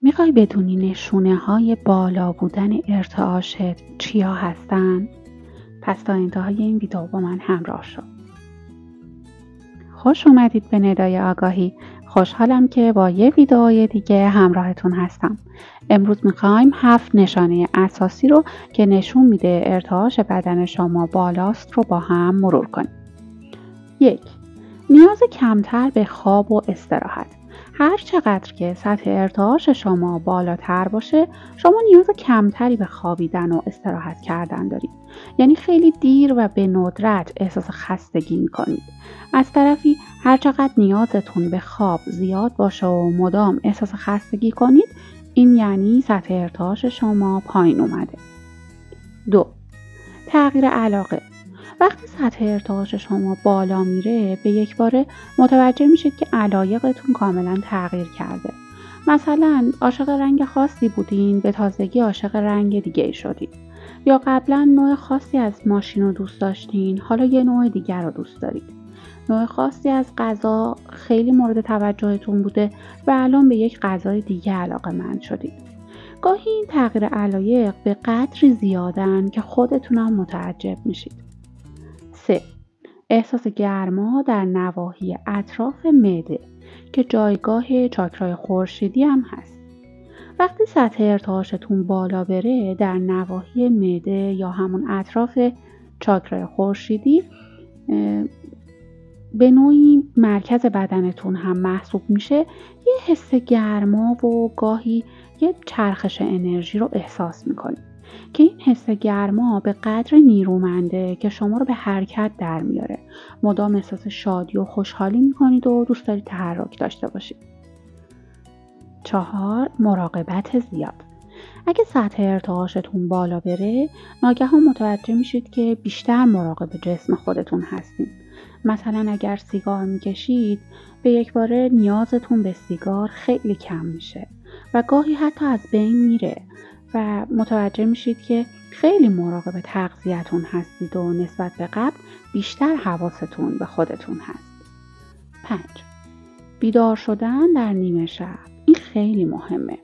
میخوای بدونی نشونه های بالا بودن ارتعاشت چیا هستن؟ پس تا انتهای این ویدیو با من همراه شو. خوش اومدید به ندای آگاهی. خوشحالم که با یه ویدیوی دیگه همراهتون هستم. امروز میخوایم 7 نشانه اساسی رو که نشون میده ارتعاش بدن شما بالاست رو با هم مرور کنیم. 1. نیاز کمتر به خواب و استراحت. هر چقدر که سطح ارتعاش شما بالاتر باشه، شما نیاز کمتری به خوابیدن و استراحت کردن دارید. یعنی خیلی دیر و به ندرت احساس خستگی میکنید. از طرفی هر چقدر نیازتون به خواب زیاد باشه و مدام احساس خستگی کنید، این یعنی سطح ارتعاش شما پایین اومده. 2. تغییر علاقه. وقتی سطح ارتعاش شما بالا میره، به یک باره متوجه میشید که علایقتون کاملا تغییر کرده. مثلا عاشق رنگ خاصی بودین، به تازگی عاشق رنگ دیگه شدید. یا قبلا نوع خاصی از ماشین رو دوست داشتین، حالا یه نوع دیگر رو دوست دارید. نوع خاصی از غذا خیلی مورد توجهتون بوده و الان به یک غذای دیگه علاقه‌مند شدید. گاهی این تغییر علایق به قدری زیادن که خودتونم متعجب میشید. 3. احساس گرما در نواحی اطراف معده که جایگاه چاکرای خورشیدی هم هست. وقتی سطح ارتعاشتون بالا بره در نواحی معده یا همون اطراف چاکرای خورشیدی، به نوعی مرکز بدنتون هم محسوب میشه، یه حس گرما و گاهی یه چرخش انرژی رو احساس میکنید که این حس گرما به قدر نیرومنده که شما رو به حرکت در میاره. مدام احساس شادی و خوشحالی میکنید و دوست دارید تحرک داشته باشید. 4. مراقبت زیاد. اگه سطح ارتعاشتون بالا بره، ناگهان متوجه میشید که بیشتر مراقب جسم خودتون هستین. مثلا اگر سیگار میکشید، به یک باره نیازتون به سیگار خیلی کم میشه و گاهی حتی از بین میره و متوجه میشید که خیلی مراقب تغذیه‌تون هستید و نسبت به قبل بیشتر حواستون به خودتون هست. 5. بیدار شدن در نیمه شب. این خیلی مهمه.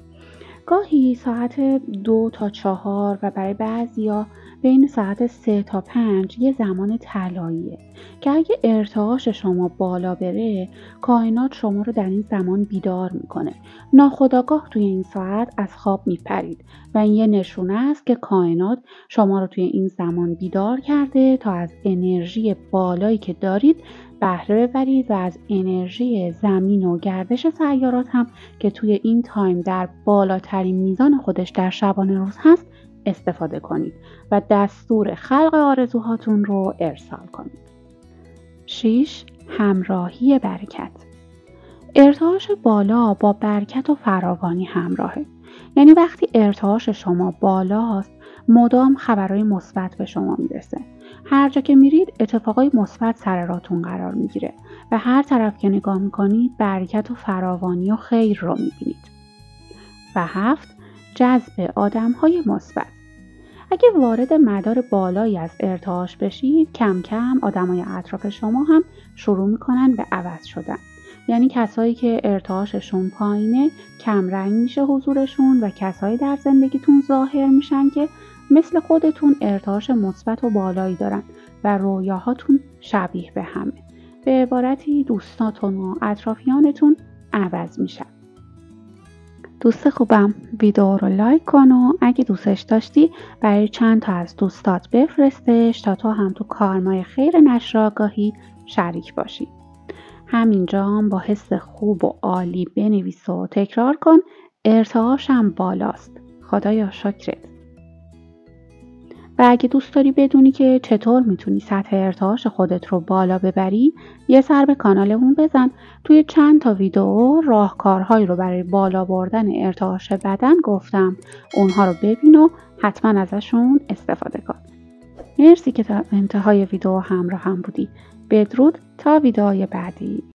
گاهی ساعت 2 تا 4 و برای بعضیا بین ساعت 3 تا 5 یه زمان طلاییه که اگه ارتعاش شما بالا بره، کائنات شما رو در این زمان بیدار میکنه. ناخودآگاه توی این ساعت از خواب میپرید و این یه نشونه است که کائنات شما رو توی این زمان بیدار کرده تا از انرژی بالایی که دارید بهره ببرید و از انرژی زمین و گردش سیارات هم که توی این تایم در بالاترین میزان خودش در شبانه روز هست استفاده کنید و دستور خلق آرزوهاتون رو ارسال کنید. 6. همراهی برکت. ارتعاش بالا با برکت و فراوانی همراهه. یعنی وقتی ارتعاش شما بالاست، مدام خبرهای مثبت به شما میرسه. هر جا که میرید اتفاقای مثبت سر راهتون قرار میگیره و هر طرف که نگاه میکنید برکت و فراوانی و خیر رو میبینید. و 7. جذب آدمهای مثبت. اگه وارد مدار بالایی از ارتعاش بشید، کم کم آدمای اطراف شما هم شروع میکنن به عوض شدن. یعنی کسایی که ارتعاششون پایینه کم رنگ میشه حضورشون و کسایی در زندگیتون ظاهر میشن که مثل خودتون ارتعاش مثبت و بالایی دارن و رویاهاتون شبیه به همه. به عبارتی دوستاتون و اطرافیانتون عوض میشن. دوست خوبم، ویدیو رو لایک کن و اگه دوستش داشتی برای چند تا از دوستات بفرستش تا تو هم تو کارمای خیر نشر آگاهی شریک باشی. همینجا هم با حس خوب و عالی بنویس و تکرار کن: ارتعاشم بالاست، خدایا شکرت. و اگه دوست داری بدونی که چطور میتونی سطح ارتعاش خودت رو بالا ببری، یه سر به کانالمون بزن. توی چند تا ویدیو راهکارهایی رو برای بالا بردن ارتعاش بدن گفتم. اونها رو ببین و حتما ازشون استفاده کن. مرسی که تا انتهای ویدیو همراه هم بودی. بدرود تا ویدیوهای بعدی.